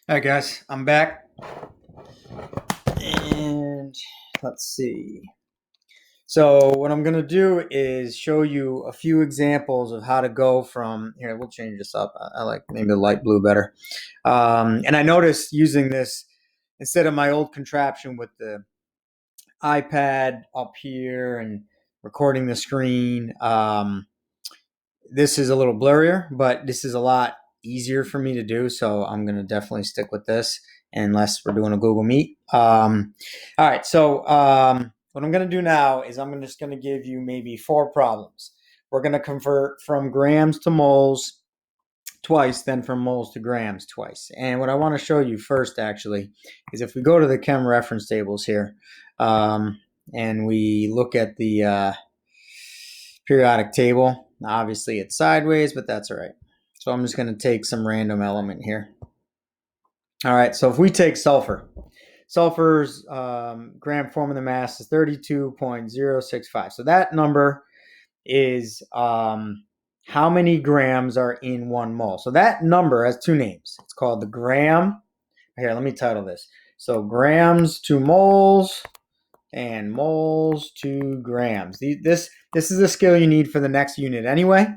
Hi guys, I'm back, and let's see. So what I'm gonna do is show you a few examples of how to go from here. We'll change this up. I like maybe the light blue better. And I noticed using this instead of my old contraption with the iPad up here and recording the screen. This is a little blurrier, but this is a lot easier for me to do. So I'm going to definitely stick with this unless we're doing a Google Meet. All right. So what I'm going to do now is I'm just going to give you maybe 4 problems. We're going to convert from grams to moles twice, then from moles to grams twice. And what I want to show you first actually is if we go to the chem reference tables here and we look at the periodic table. Obviously it's sideways, but that's all right. So I'm just going to take some random element here. All right, so if we take sulfur, sulfur's gram formula mass is 32.065. So that number is how many grams are in 1 mole. So that number has 2 names. It's called the gram. Here, let me title this. So grams to moles and moles to grams. This is a skill you need for the next unit anyway.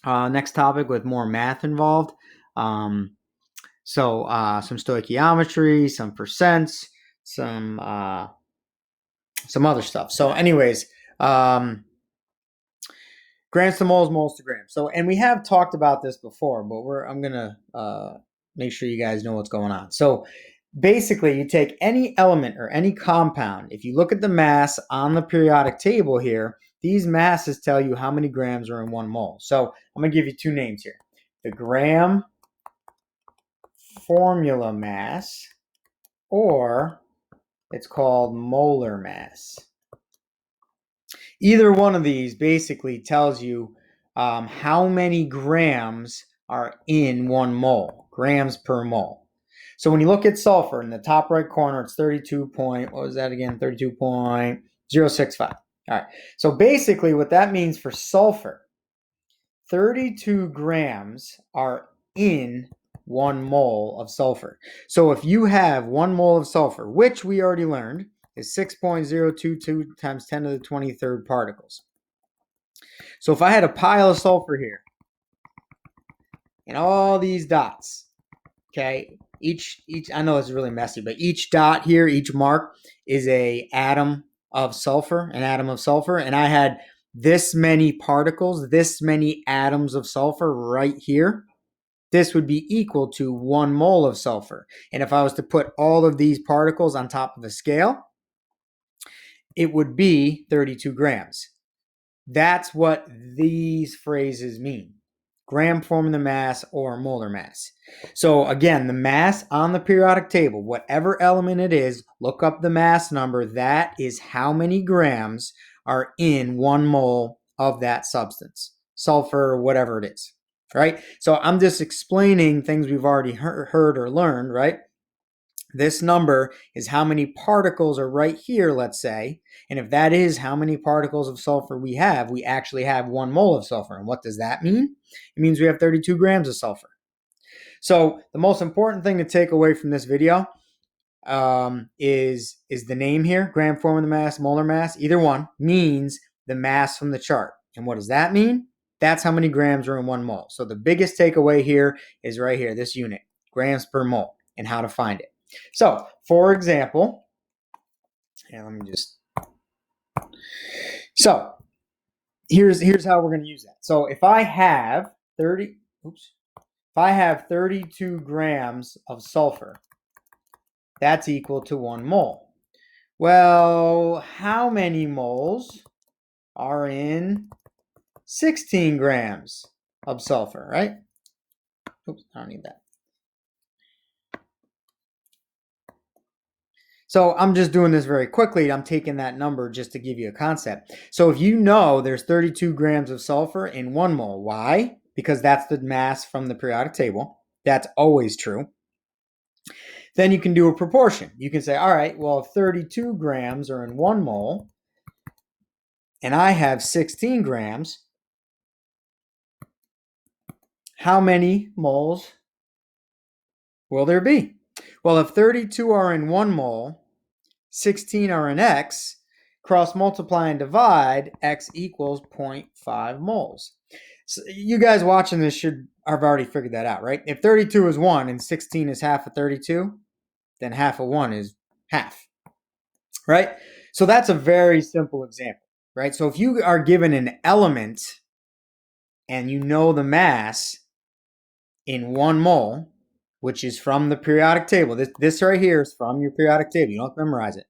Next topic with more math involved. Some stoichiometry, some percents, some other stuff. So anyways, grams to moles, moles to grams. So, and we have talked about this before, but I'm going to make sure you guys know what's going on. So basically, you take any element or any compound. If you look at the mass on the periodic table here, these masses tell you how many grams are in 1 mole. So I'm going to give you 2 names here. The gram formula mass, or it's called molar mass. Either one of these basically tells you how many grams are in 1 mole, grams per mole. So when you look at sulfur in the top right corner, it's 32.065. All right. So basically what that means for sulfur, 32 grams are in 1 mole of sulfur. So if you have 1 mole of sulfur, which we already learned is 6.022 times 10 to the 23rd particles. So if I had a pile of sulfur here and all these dots, okay, each I know it's really messy, but each dot here, each mark is an atom of sulfur, and I had this many particles, this many atoms of sulfur right here. This would be equal to 1 mole of sulfur. And if I was to put all of these particles on top of a scale, it would be 32 grams. That's what these phrases mean. Gram formula mass or molar mass. So again, the mass on the periodic table, whatever element it is, look up the mass number. That is how many grams are in 1 mole of that substance, sulfur, whatever it is, right? So I'm just explaining things we've already heard or learned, right? This number is how many particles are right here, let's say. And if that is how many particles of sulfur we actually have 1 mole of sulfur. And what does that mean? It means we have 32 grams of sulfur. So the most important thing to take away from this video is the name here, gram formula mass, molar mass. Either one means the mass from the chart. And what does that mean? That's how many grams are in 1 mole. So the biggest takeaway here is right here, this unit, grams per mole, and how to find it. So, for example, so here's how we're going to use that. So if I have 32 grams of sulfur, that's equal to 1 mole. Well, how many moles are in 16 grams of sulfur, right? Oops, I don't need that. So I'm just doing this very quickly. I'm taking that number just to give you a concept. So if you know there's 32 grams of sulfur in 1 mole, why? Because that's the mass from the periodic table. That's always true. Then you can do a proportion. You can say, all right, well, if 32 grams are in 1 mole, and I have 16 grams, how many moles will there be? Well, if 32 are in 1 mole, 16 are in X, cross multiply and divide, X equals 0.5 moles. So you guys watching this should have already figured that out, right? If 32 is 1 and 16 is half of 32, then half of 1 is half, right? So that's a very simple example, right? So if you are given an element and you know the mass in 1 mole, which is from the periodic table, this right here is from your periodic table. You don't have to memorize it.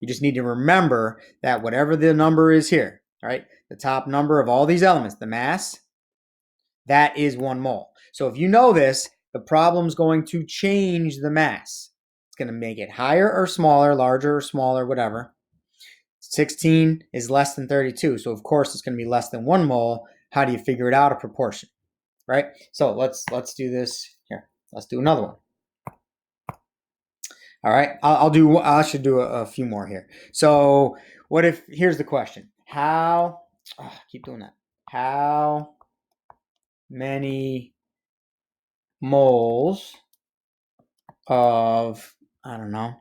You just need to remember that whatever the number is here, right? The top number of all these elements, the mass, that is 1 mole. So if you know this, the problem's going to change the mass. It's going to make it higher or smaller, larger or smaller, whatever. 16 is less than 32, so of course it's going to be less than 1 mole. How do you figure it out? A proportion, right? So let's do this here. Let's do another one. All right, I should do a few more here. So what if, here's the question. Keep doing that. How many moles of, I don't know,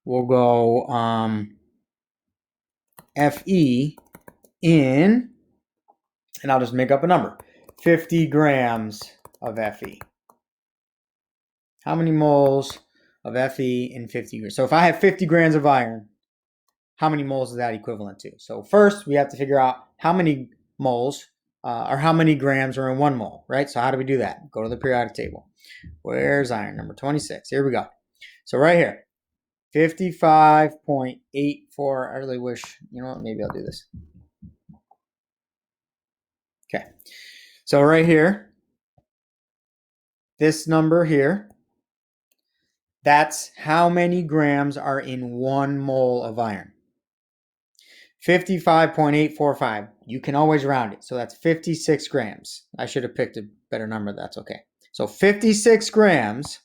we'll go Fe in, and I'll just make up a number, 50 grams of Fe. How many moles of Fe in 50 grams? So if I have 50 grams of iron, how many moles is that equivalent to? So first we have to figure out how many moles or how many grams are in 1 mole, right? So how do we do that? Go to the periodic table. Where's iron? Number 26. Here we go. So right here, 55.84. I really wish, you know what, maybe I'll do this. Okay. So right here, this number here, that's how many grams are in 1 mole of iron. 55.845. You can always round it. So that's 56 grams. I should have picked a better number. That's okay. So 56 grams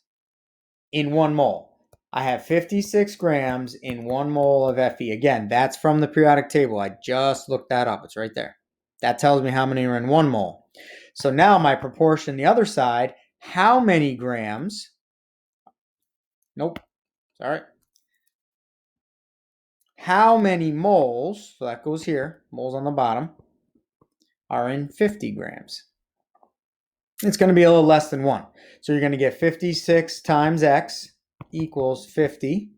in 1 mole. I have 56 grams in 1 mole of Fe. Again, that's from the periodic table. I just looked that up. It's right there. That tells me how many are in 1 mole. So now my proportion, the other side, how many grams? Nope. Sorry. How many moles, so that goes here, moles on the bottom, are in 50 grams? It's going to be a little less than 1. So you're going to get 56 times X equals 50.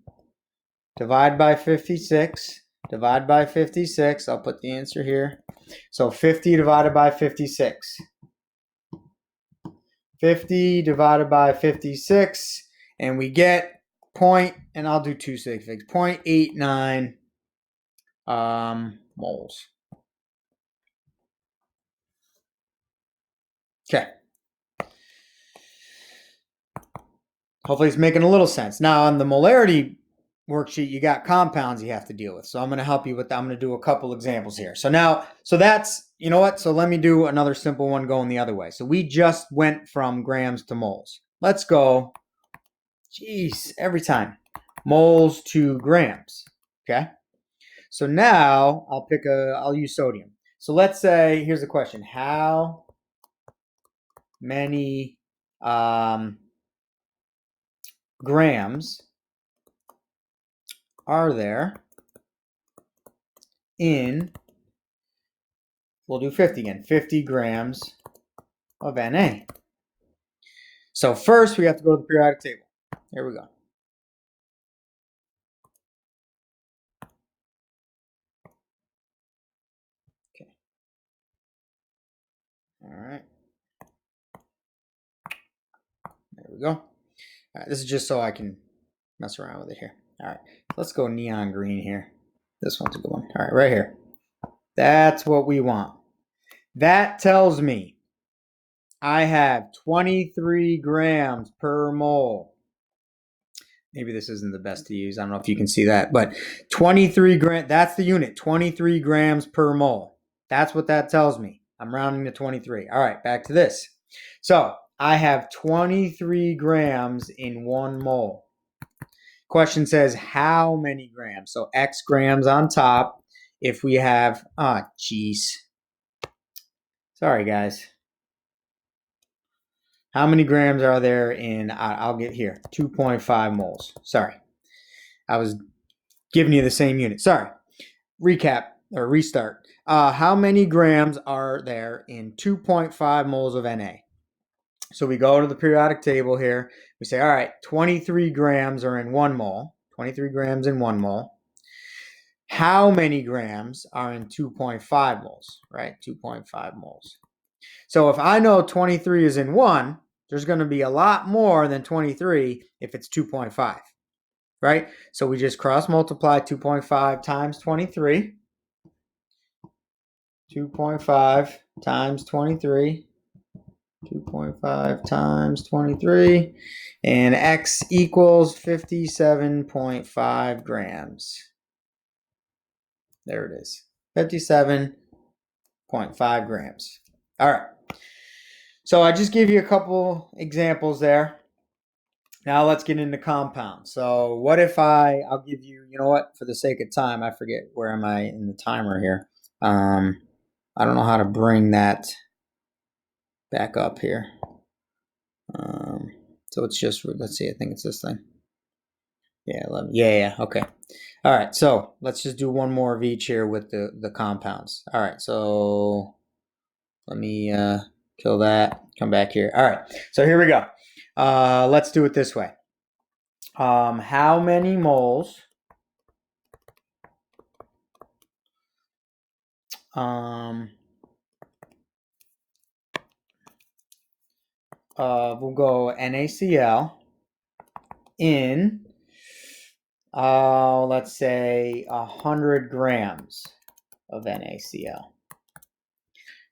Divide by 56. Divide by 56. I'll put the answer here. So 50 divided by 56. 50 divided by 56. And we get and I'll do 2 sig figs, 0.89 moles. Okay. Hopefully it's making a little sense. Now on the molarity worksheet, you got compounds you have to deal with. So I'm going to help you with that. I'm going to do a couple examples here. So that's, you know what? So let me do another simple one going the other way. So we just went from grams to moles. Let's go, every time, moles to grams. Okay. So now I'll use sodium. So let's say, here's the question. How many grams are there in, we'll do 50 again, 50 grams of Na. So first we have to go to the periodic table. Here we go. Okay. All right. There we go. All right, this is just so I can mess around with it here. All right, let's go neon green here. This one's a good one. All right, right here. That's what we want. That tells me I have 23 grams per mole. Maybe this isn't the best to use. I don't know if you can see that, but 23 grams, that's the unit, 23 grams per mole. That's what that tells me. I'm rounding to 23. All right, back to this. So I have 23 grams in 1 mole. Question says how many grams? So X grams on top. If we have, sorry guys. How many grams are there in, I'll get here, 2.5 moles. Sorry. I was giving you the same unit. Sorry. Recap or restart. How many grams are there in 2.5 moles of Na? So we go to the periodic table here. We say, all right, 23 grams are in 1 mole. 23 grams in 1 mole. How many grams are in 2.5 moles, right? 2.5 moles. So if I know 23 is in 1, there's going to be a lot more than 23 if it's 2.5, right? So we just cross multiply 2.5 times 23. 2.5 times 23. 2.5 times 23. And X equals 57.5 grams. There it is. 57.5 grams. All right. So I just gave you a couple examples there. Now let's get into compounds. So what if I'll give you, you know what, for the sake of time, I forget, where am I in the timer here? I don't know how to bring that back up here. So it's just, let's see, I think it's this thing. Yeah, 11. Yeah, okay. All right, so let's just do one more of each here with the compounds. All right, so let me kill that, come back here. All right, so here we go. Let's do it this way. How many moles we'll go NaCl in, let's say 100 grams of NaCl.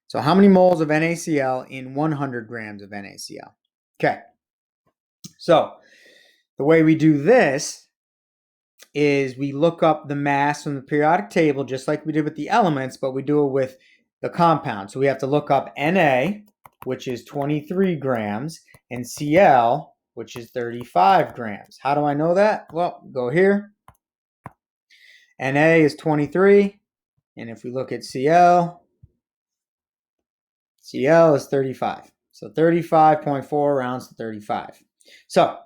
So how many moles of NaCl in 100 grams of NaCl? Okay. So the way we do this is we look up the mass from the periodic table, just like we did with the elements, but we do it with the compound. So we have to look up Na, which is 23 grams, and Cl, which is 35 grams. How do I know that? Well, go here. Na is 23, and if we look at Cl is 35. So 35.4 rounds to 35. So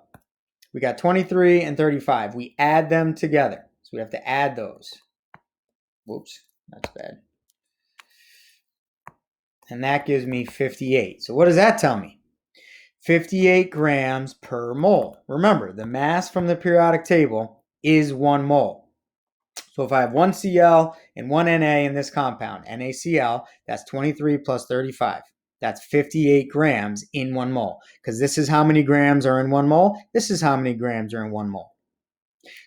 we got 23 and 35. We add them together. So we have to add those. Whoops, that's bad. And that gives me 58. So what does that tell me? 58 grams per mole. Remember, the mass from the periodic table is 1 mole. So if I have 1 Cl and 1 Na in this compound, NaCl, that's 23 plus 35. That's 58 grams in 1 mole. Because this is how many grams are in 1 mole. This is how many grams are in 1 mole.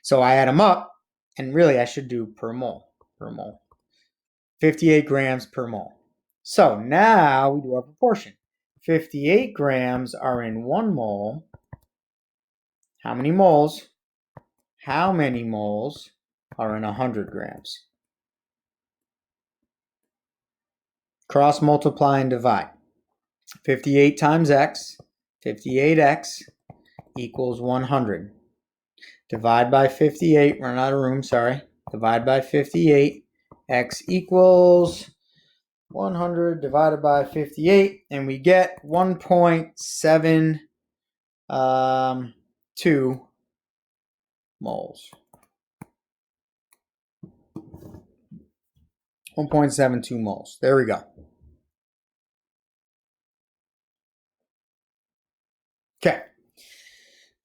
So I add them up, and really I should do per mole. 58 grams per mole. So now we do our proportion. 58 grams are in 1 mole. How many moles? How many moles are in 100 grams? Cross multiply and divide. 58 times x, 58x equals 100. Divide by 58, run out of room, sorry. Divide by 58, x equals 100 divided by 58, and we get 1.72 moles. 1.72 moles. There we go. Okay.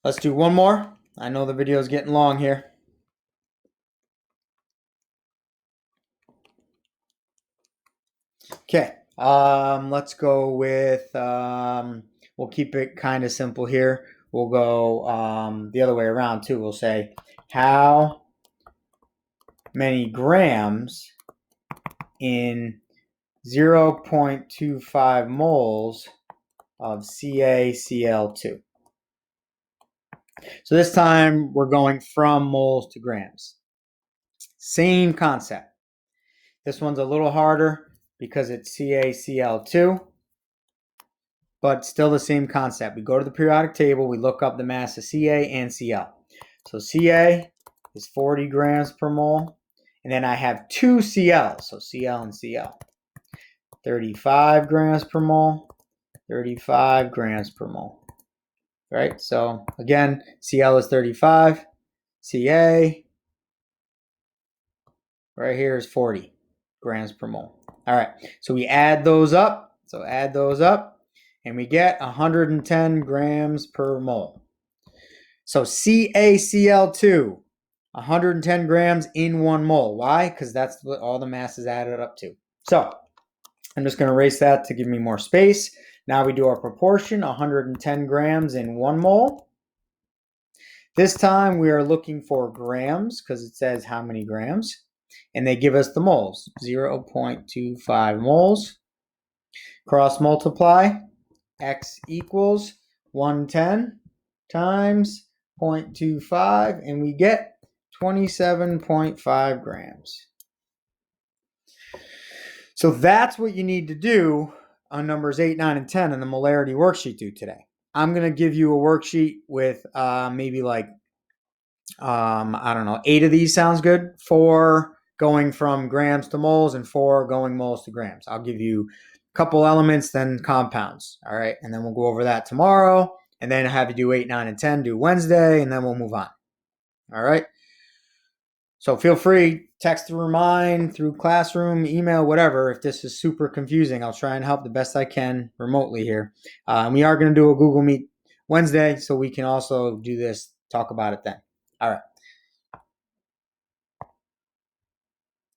Let's do one more. I know the video is getting long here. Okay. Let's go with, we'll keep it kind of simple here. We'll go the other way around too. We'll say, how many grams in 0.25 moles of CaCl2? So this time we're going from moles to grams. Same concept. This one's a little harder because it's CaCl2, but still the same concept. We go to the periodic table, we look up the mass of Ca and Cl. So Ca is 40 grams per mole, and then I have 2 Cl, so Cl and Cl. 35 grams per mole, 35 grams per mole. Right? So again, Cl is 35, Ca right here is 40 grams per mole. All right, so we add those up. So add those up, and we get 110 grams per mole. So CaCl2, 110 grams in 1 mole. Why? Because that's what all the mass is added up to. So I'm just going to erase that to give me more space. Now we do our proportion, 110 grams in 1 mole. This time we are looking for grams because it says how many grams. And they give us the moles, 0.25 moles. Cross multiply, x equals 110 times 0.25, and we get 27.5 grams. So that's what you need to do on numbers 8, 9, and 10 in the molarity worksheet due today. I'm going to give you a worksheet with maybe like, I don't know, 8 of these sounds good. 4 going from grams to moles and 4 going moles to grams. I'll give you a couple elements, then compounds. All right. And then we'll go over that tomorrow. And then have you do 8, 9, and 10, do Wednesday, and then we'll move on. All right. So feel free, text to remind through classroom, email, whatever. If this is super confusing, I'll try and help the best I can remotely here. And we are going to do a Google Meet Wednesday, so we can also do this, talk about it then. All right.